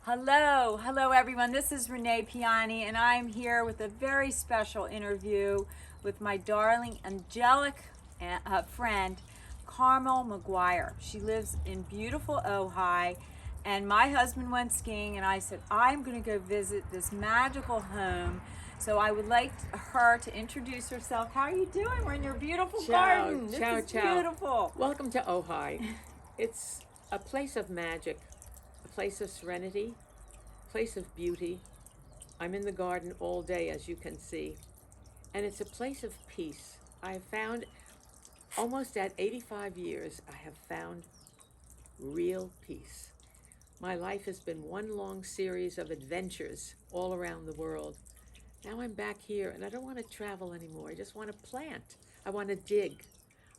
Hello everyone. This is Renee Piane, and I'm here with a very special interview with my darling angelic friend, Carmel Maguire. She lives in beautiful Ojai, and my husband went skiing, and I said, I'm going to go visit this magical home. So I would like her to introduce herself. How are you doing? We're in your beautiful garden. This is beautiful. Welcome to Ojai. It's a place of magic, a place of serenity, a place of beauty. I'm in the garden all day, as you can see, and it's a place of peace. I have found, almost at 85 years, I have found real peace. My life has been one long series of adventures all around the world. Now I'm back here, and I don't want to travel anymore. I just want to plant. I want to dig.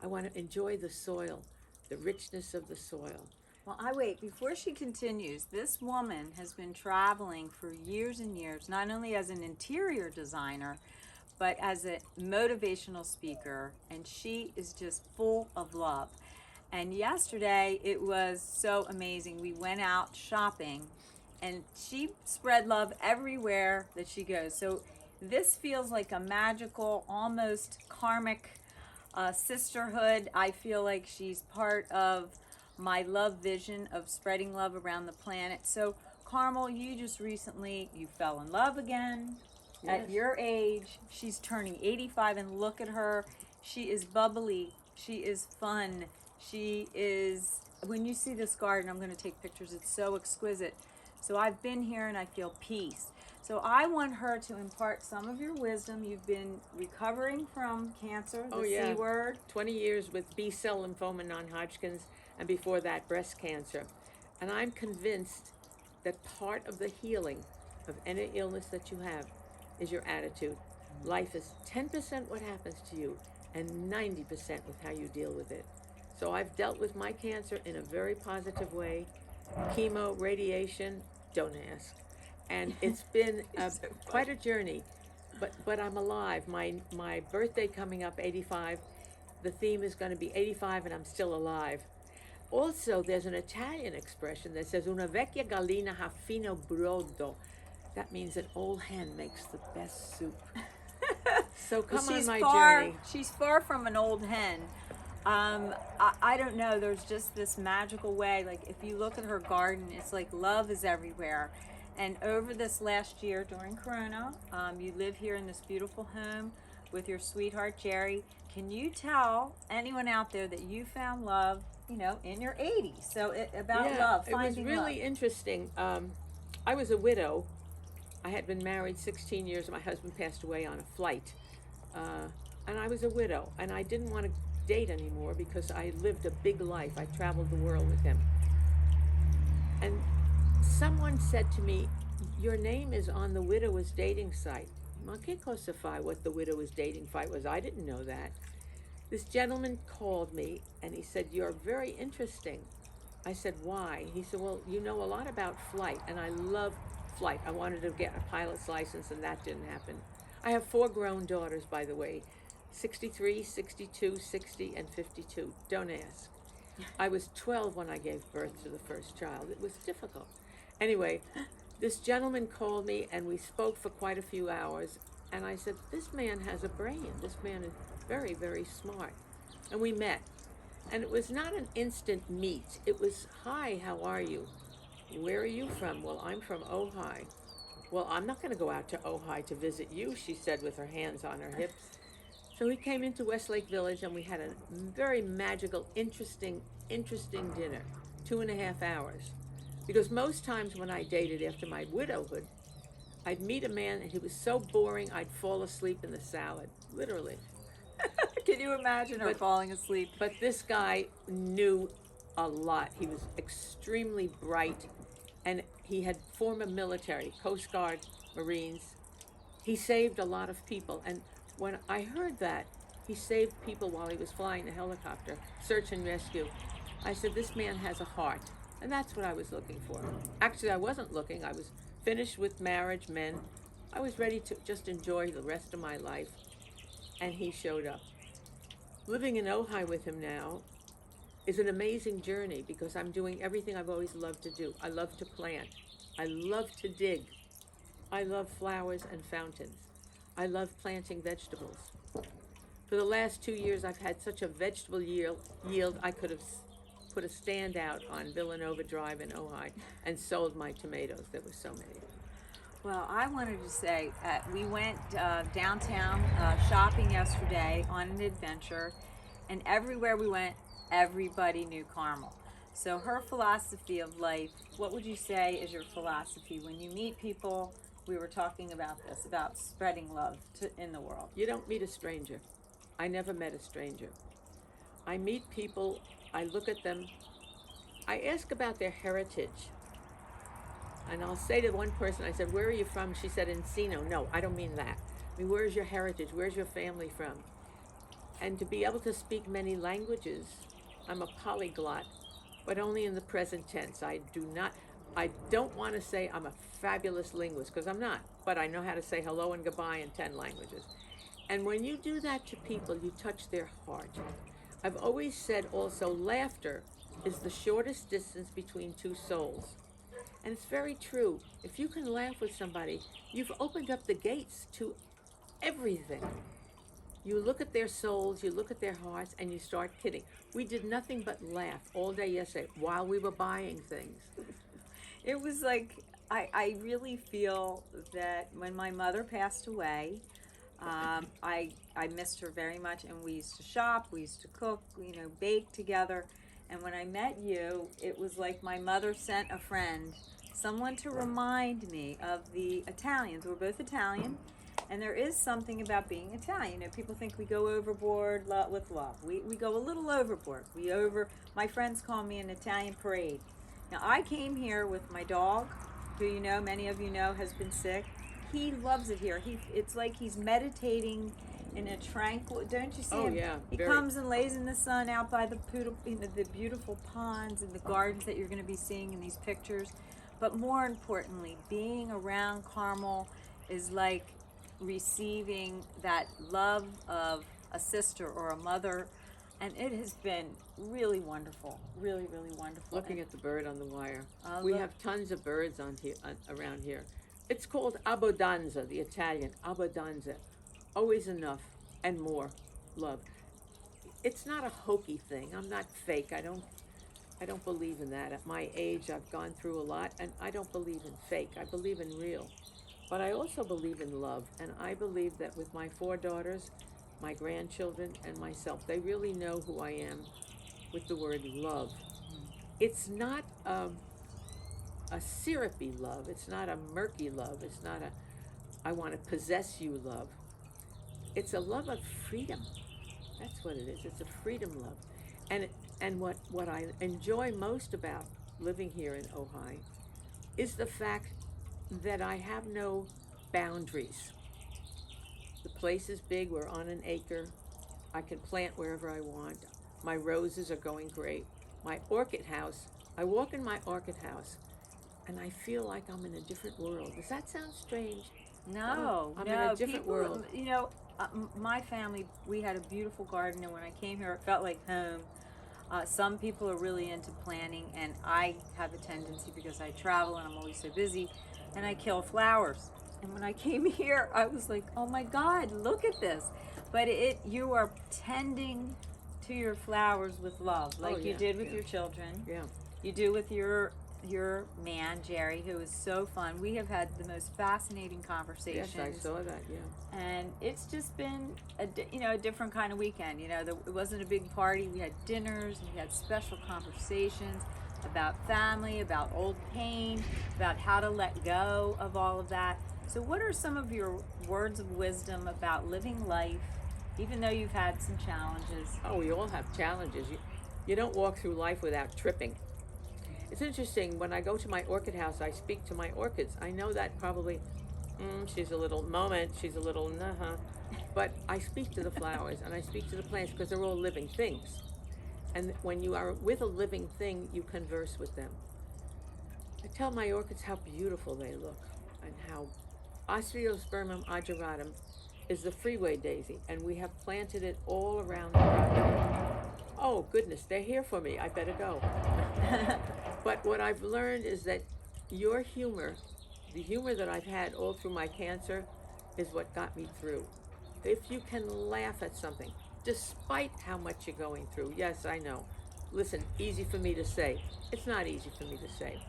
I want to enjoy the soil, the richness of the soil. Well, before she continues, this woman has been traveling for years and years, not only as an interior designer, but as a motivational speaker, and she is just full of love. And yesterday, it was so amazing. We went out shopping, and she spread love everywhere that she goes. So this feels like a magical, almost karmic sisterhood. I feel like she's part of my love vision of spreading love around the planet. So Carmel, you just recently, you fell in love again. Yes. At your age. She's turning 85, and look at her. She is bubbly. She is fun. She is, when you see this garden, I'm going to take pictures. It's so exquisite. So I've been here and I feel peace. So I want her to impart some of your wisdom. You've been recovering from cancer, the C word. 20 years with B-cell lymphoma, non-Hodgkin's, and before that, breast cancer. And I'm convinced that part of the healing of any illness that you have is your attitude. Life is 10% what happens to you and 90% with how you deal with it. So I've dealt with my cancer in a very positive way. Chemo, radiation, don't ask. And it's been quite a journey, but I'm alive. My birthday coming up, 85, the theme is going to be 85 and I'm still alive. Also, there's an Italian expression that says, una vecchia gallina ha fino brodo. That means an old hen makes the best soup. So come on my journey. She's far from an old hen. I don't know, there's just this magical way. Like, if you look at her garden, it's like love is everywhere. And over this last year during Corona, you live here in this beautiful home with your sweetheart, Jerry. Can you tell anyone out there that you found love, in your 80s? So about love, finding it was really interesting. I was a widow. I had been married 16 years. My husband passed away on a flight. And I was a widow. And I didn't want to date anymore because I lived a big life. I traveled the world with him. And someone said to me, your name is on the widowers dating site. Ma che cosa fai what the widowers dating site was? I didn't know that. This gentleman called me and he said, you're very interesting. I said, why? He said, well, you know a lot about flight, and I love flight. I wanted to get a pilot's license, and that didn't happen. I have 4 grown daughters, by the way, 63, 62, 60, and 52. Don't ask. I was 12 when I gave birth to the first child. It was difficult. Anyway, this gentleman called me, and we spoke for quite a few hours, and I said, this man has a brain. This man is very, very smart. And we met. And it was not an instant meet. It was, hi, how are you? Where are you from? Well, I'm from Ojai. Well, I'm not going to go out to Ojai to visit you, she said with her hands on her hips. So he came into Westlake Village, and we had a very magical, interesting dinner, 2.5 hours. Because most times when I dated after my widowhood, I'd meet a man and he was so boring I'd fall asleep in the salad, literally. Can you imagine her falling asleep? But this guy knew a lot. He was extremely bright, and he had former military, Coast Guard, Marines. He saved a lot of people, and when I heard that he saved people while he was flying the helicopter, search and rescue, I said, this man has a heart. And that's what I was looking for. Actually, I wasn't looking. I was finished with marriage, men. I was ready to just enjoy the rest of my life. And he showed up. Living in Ojai with him now, is an amazing journey because I'm doing everything I've always loved to do. I love to plant. I love to dig. I love flowers and fountains. I love planting vegetables. For the last 2 years, I've had such a vegetable yield I could have put a stand out on Villanova Drive in Ojai and sold my tomatoes. There were so many. Well, I wanted to say we went downtown shopping yesterday on an adventure, and everywhere we went, everybody knew Carmel. So her philosophy of life, what would you say is your philosophy when you meet people? We were talking about this, about spreading love in the world. You don't meet a stranger. I never met a stranger. I meet people, I look at them, I ask about their heritage. And I'll say to one person, I said, where are you from? She said, Encino. No, I don't mean that. I mean, where's your heritage? Where's your family from? And to be able to speak many languages, I'm a polyglot, but only in the present tense. I don't want to say I'm a fabulous linguist, because I'm not, but I know how to say hello and goodbye in 10 languages. And when you do that to people, you touch their heart. I've always said also, laughter is the shortest distance between two souls. And it's very true. If you can laugh with somebody, you've opened up the gates to everything. You look at their souls, you look at their hearts, and you start kidding. We did nothing but laugh all day yesterday while we were buying things. It was like, I really feel that when my mother passed away, I missed her very much, and we used to shop, we used to cook, bake together. And when I met you, it was like my mother sent a friend, someone to remind me of the Italians. We're both Italian, and there is something about being Italian. People think we go overboard with love. We go a little overboard. My friends call me an Italian parade. Now, I came here with my dog, who many of you know, has been sick. He loves it here. It's like he's meditating in a tranquil. Don't you see him? Yeah, he comes and lays in the sun out by the beautiful ponds and the gardens that you're going to be seeing in these pictures. But more importantly, being around Carmel is like receiving that love of a sister or a mother, and it has been really wonderful, really, really wonderful. Looking at the bird on the wire. We have tons of birds around here. It's called abbondanza, the Italian, abbondanza. Always enough and more love. It's not a hokey thing. I'm not fake. I don't believe in that. At my age, I've gone through a lot, and I don't believe in fake. I believe in real. But I also believe in love, and I believe that with my 4 daughters, my grandchildren, and myself, they really know who I am with the word love. It's not a syrupy love. It's not a murky love. It's not a I want to possess you love. It's a love of freedom. That's what it is. It's a freedom love. And what I enjoy most about living here in Ojai is the fact that I have no boundaries. The place is big. We're on an acre. I can plant wherever I want. My roses are going great. My orchid house, I walk in my orchid house and I feel like I'm in a different world. Does that sound strange? No, I'm in a different world. My family, we had a beautiful garden, and when I came here, it felt like home. Some people are really into planting, and I have a tendency, because I travel and I'm always so busy, and I kill flowers. And when I came here, I was like, oh my God, look at this. But you are tending to your flowers with love, like you did with your children. Yeah. You do with your man, Jerry, who is so fun. We have had the most fascinating conversations. Yes, I saw that, yeah. And it's just been a different kind of weekend. It wasn't a big party. We had dinners, and we had special conversations about family, about old pain, about how to let go of all of that. So what are some of your words of wisdom about living life, even though you've had some challenges? Oh, we all have challenges. You don't walk through life without tripping. It's interesting, when I go to my orchid house, I speak to my orchids. I know that probably, she's a little but I speak to the flowers and I speak to the plants because they're all living things. And when you are with a living thing, you converse with them. I tell my orchids how beautiful they look, and how Osteospermum ageratum is the freeway daisy, and we have planted it all around the property. oh goodness, they're here for me, I better go. But what I've learned is that your humor, the humor that I've had all through my cancer, is what got me through. If you can laugh at something, despite how much you're going through, yes, I know. Listen, easy for me to say. It's not easy for me to say.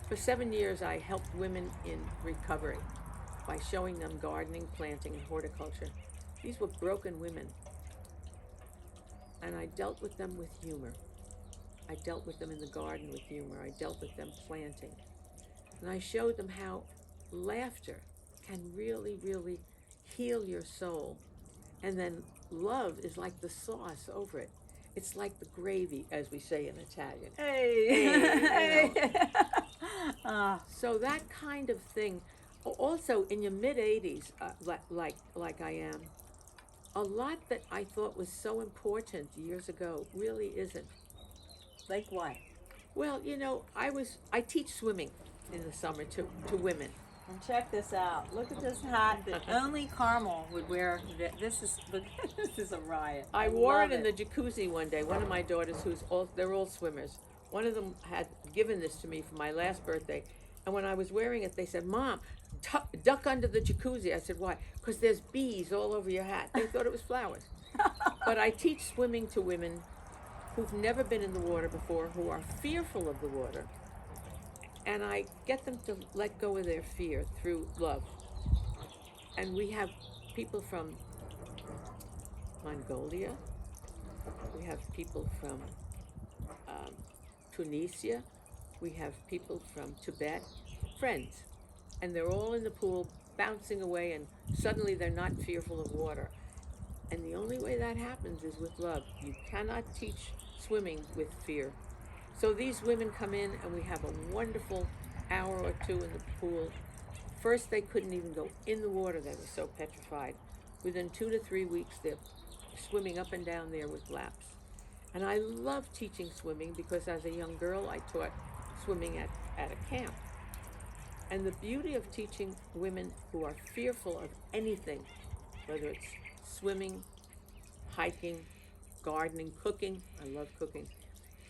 For 7 years, I helped women in recovery by showing them gardening, planting, and horticulture. These were broken women, and I dealt with them with humor. I dealt with them in the garden with humor. I dealt with them planting. And I showed them how laughter can really, really heal your soul. And then love is like the sauce over it. It's like the gravy, as we say in Italian. Hey. So that kind of thing. Also, in your mid-80s, like I am, a lot that I thought was so important years ago really isn't. Like what? Well, I teach swimming in the summer to women. And check this out. Look at this hat that only Carmel would wear. This is a riot. I wore love it in the jacuzzi one day. One of my daughters, they're all swimmers. One of them had given this to me for my last birthday, and when I was wearing it, they said, "Mom, duck under the jacuzzi." I said, "Why?" "Because there's bees all over your hat." They thought it was flowers. But I teach swimming to women who've never been in the water before, who are fearful of the water. And I get them to let go of their fear through love. And we have people from Mongolia. We have people from Tunisia. We have people from Tibet, friends. And they're all in the pool bouncing away, and suddenly they're not fearful of water. And the only way that happens is with love. You cannot teach swimming with fear. So these women come in, and we have a wonderful hour or two in the pool. First, they couldn't even go in the water. They were so petrified. Within 2 to 3 weeks, they're swimming up and down there with laps. And I love teaching swimming because as a young girl, I taught swimming at a camp. And the beauty of teaching women who are fearful of anything, whether it's swimming, hiking, gardening, cooking, I love cooking,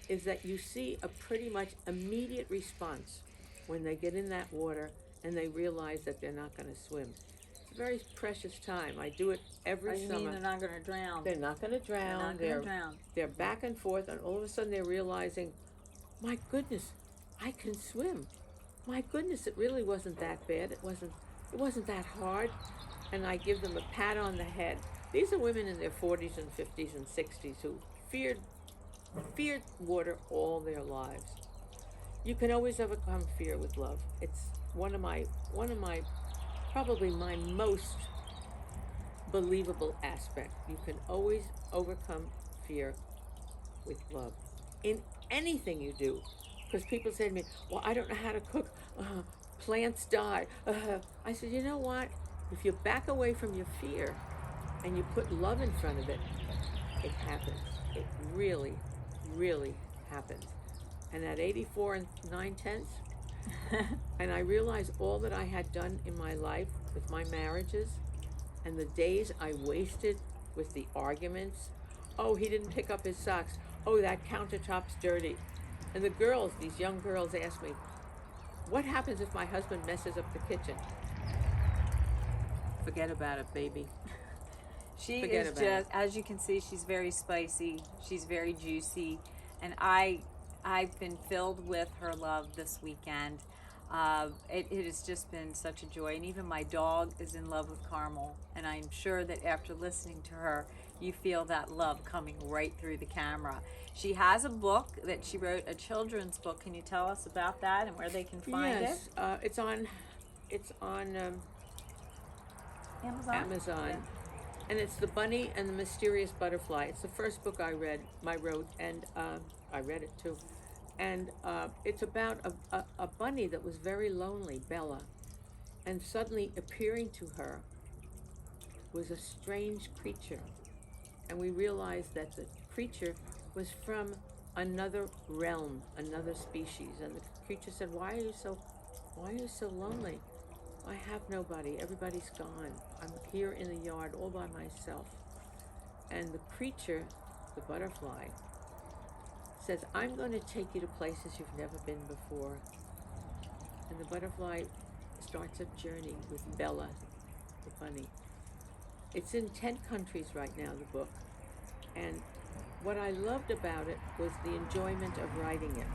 is that you see a pretty much immediate response when they get in that water and they realize that they're not going to swim. It's a very precious time. I do it every You summer. mean they're not going to drown? They're not going to drown. They're not going to drown. They're back and forth, and all of a sudden they're realizing, my goodness, I can swim. My goodness, it really wasn't that bad. It wasn't that hard. And I give them a pat on the head. These are women in their 40s and 50s and 60s who feared water all their lives. You can always overcome fear with love. It's one of my probably my most believable aspect. You can always overcome fear with love in anything you do. Because people say to me, "Well, I don't know how to cook. Plants die." I said, you know what? If you back away from your fear and you put love in front of it, it happens. It really, really happens. And at 84 and 9/10, and I realized all that I had done in my life with my marriages and the days I wasted with the arguments. Oh, he didn't pick up his socks. Oh, that countertop's dirty. And the girls, these young girls, asked me, what happens if my husband messes up the kitchen? Forget about it, baby. Is just, as you can see, she's very spicy. She's very juicy. And I've been filled with her love this weekend. It has just been such a joy. And even my dog is in love with Carmel. And I'm sure that after listening to her, you feel that love coming right through the camera. She has a book that she wrote, a children's book. Can you tell us about that and where they can find it? Yes, it's on Amazon. Yeah. And it's The Bunny and the Mysterious Butterfly. It's the first book I wrote, and I read it too. And it's about a bunny that was very lonely, Bella, and suddenly appearing to her was a strange creature. And we realized that the creature was from another realm, another species. And the creature said, why are you so lonely? I have nobody. Everybody's gone. I'm here in the yard all by myself. And the creature the butterfly, says, I'm going to take you to places you've never been before. And the butterfly starts a journey with Bella, the bunny. It's in 10 countries right now, the book. And what I loved about it was the enjoyment of writing it.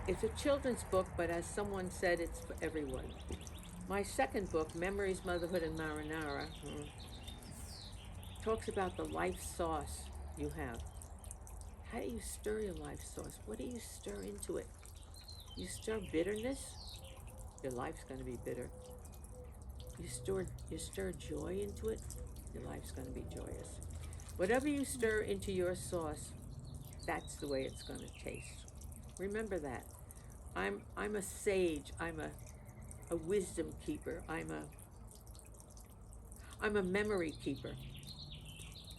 It's a children's book, but as someone said, it's for everyone. My second book, Memories, Motherhood, and Marinara, talks about the life sauce you have. How do you stir your life sauce? What do you stir into it? You stir bitterness, your life's going to be bitter. You stir joy into it, your life's going to be joyous. Whatever you stir into your sauce, that's the way it's going to taste. Remember that. I'm a sage. I'm a wisdom keeper. I'm a memory keeper.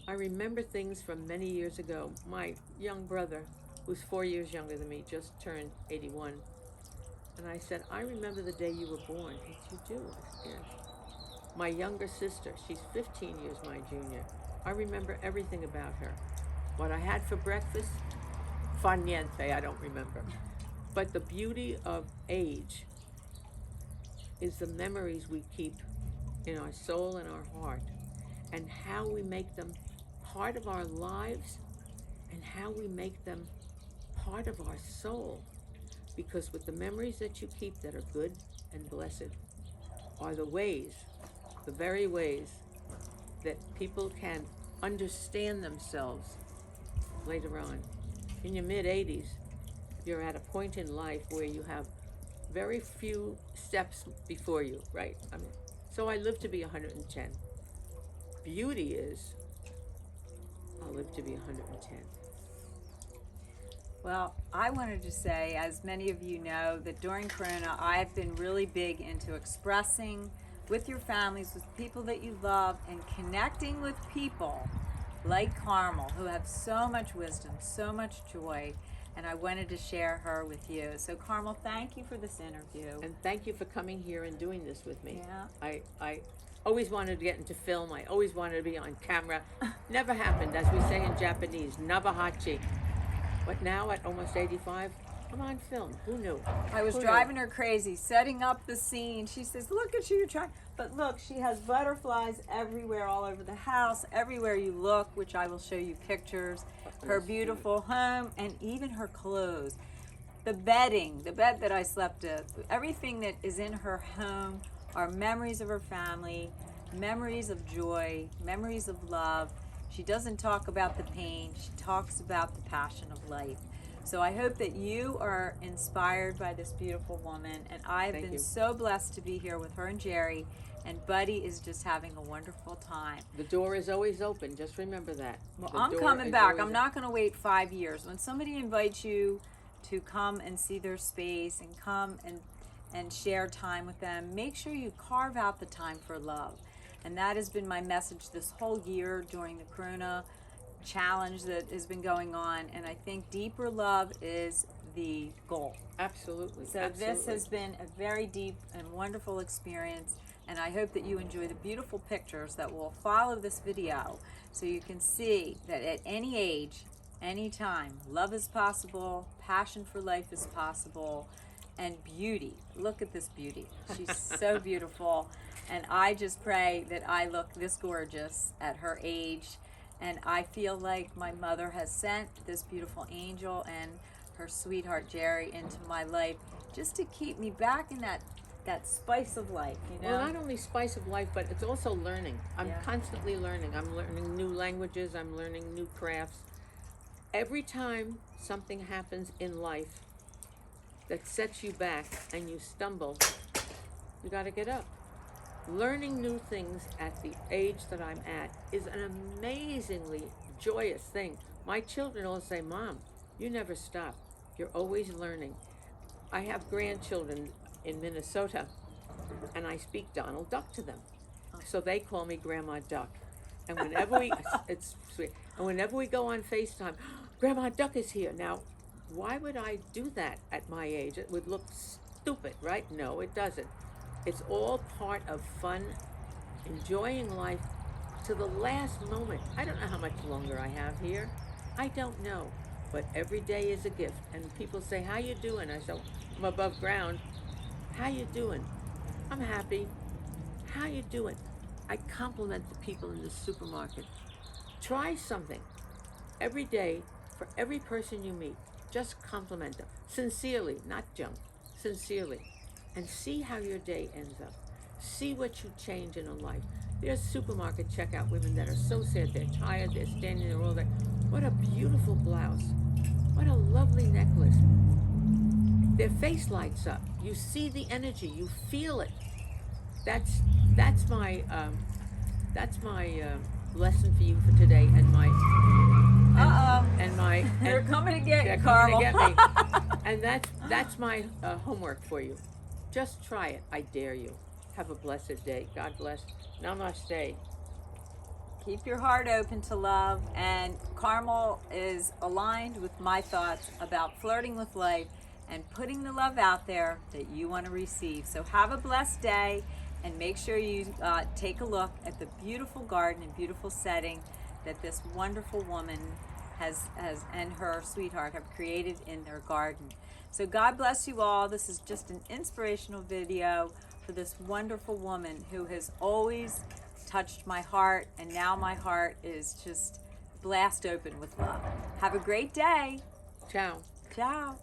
I remember things from many years ago. My young brother, who's 4 years younger than me, just turned 81. And I said, I remember the day you were born. He said, you do? I said, yes. My younger sister, she's 15 years my junior. I remember everything about her. What I had for breakfast, fa niente, I don't remember. But the beauty of age is the memories we keep in our soul and our heart, and how we make them part of our lives, and how we make them part of our soul. Because with the memories that you keep that are good and blessed are the ways, the very ways that people can understand themselves later on. In your mid-80s, you're at a point in life where you have very few steps before you, right? So I live to be 110. Beauty is, I'll live to be 110. Well, I wanted to say, as many of you know, that during Corona, I've been really big into expressing with your families, with people that you love, and connecting with people like Carmel, who have so much wisdom, so much joy, and I wanted to share her with you. So Carmel, thank you for this interview. And thank you for coming here and doing this with me. Yeah. I always wanted to get into film. I always wanted to be on camera. Never happened, as we say in Japanese, nabahachi. But now at almost 85, I'm on film. Who knew? I was driving her crazy, setting up the scene. She says, look at you, you're trying. But look, she has butterflies everywhere, all over the house, everywhere you look, which I will show you pictures. Her beautiful home, and even her clothes. The bedding, the bed that I slept in, everything that is in her home are memories of her family, memories of joy, memories of love. She doesn't talk about the pain, she talks about the passion of life. So I hope that you are inspired by this beautiful woman, and I've been so blessed to be here with her and Jerry, and Buddy is just having a wonderful time. The door is always open, just remember that. Well, I'm coming back. I'm not going to wait 5 years. When somebody invites you to come and see their space and come and share time with them, make sure you carve out the time for love. And that has been my message this whole year during the Corona challenge that has been going on, and I think deeper love is the goal. Absolutely. So this has been a very deep and wonderful experience, and I hope that you enjoy the beautiful pictures that will follow this video, so you can see that at any age, any time, love is possible, passion for life is possible, and beauty. Look at this beauty. She's so beautiful, and I just pray that I look this gorgeous at her age. And I feel like my mother has sent this beautiful angel and her sweetheart Jerry into my life just to keep me back in that spice of life, you know? Well, not only spice of life, but it's also learning. I'm constantly learning. I'm learning new languages. I'm learning new crafts. Every time something happens in life that sets you back and you stumble, you got to get up. Learning new things at the age that I'm at is an amazingly joyous thing. My children all say, Mom, you never stop. You're always learning. I have grandchildren in Minnesota, and I speak Donald Duck to them. So they call me Grandma Duck. And whenever it's sweet. And whenever we go on FaceTime, Grandma Duck is here. Now, why would I do that at my age? It would look stupid, right? No, it doesn't. It's all part of fun, enjoying life, to the last moment. I don't know how much longer I have here. I don't know. But every day is a gift. And people say, how you doing? I say, I'm above ground. How you doing? I'm happy. How you doing? I compliment the people in the supermarket. Try something. Every day, for every person you meet, just compliment them. Sincerely, not junk. Sincerely. And see how your day ends up. See what you change in a life. There's supermarket checkout women that are so sad. They're tired. They're standing there all day. What a beautiful blouse. What a lovely necklace. Their face lights up. You see the energy. You feel it. That's my lesson for you for today, and my They're coming to get they're you, coming Carmel. to get me. And that's my homework for you. Just try it. I dare you. Have a blessed day. God bless. Namaste. Keep your heart open to love, and Carmel is aligned with my thoughts about flirting with life and putting the love out there that you want to receive. So have a blessed day, and make sure you take a look at the beautiful garden and beautiful setting that this wonderful woman has and her sweetheart have created in their garden. So God bless you all. This is just an inspirational video for this wonderful woman who has always touched my heart, and now my heart is just blast open with love. Have a great day. Ciao. Ciao.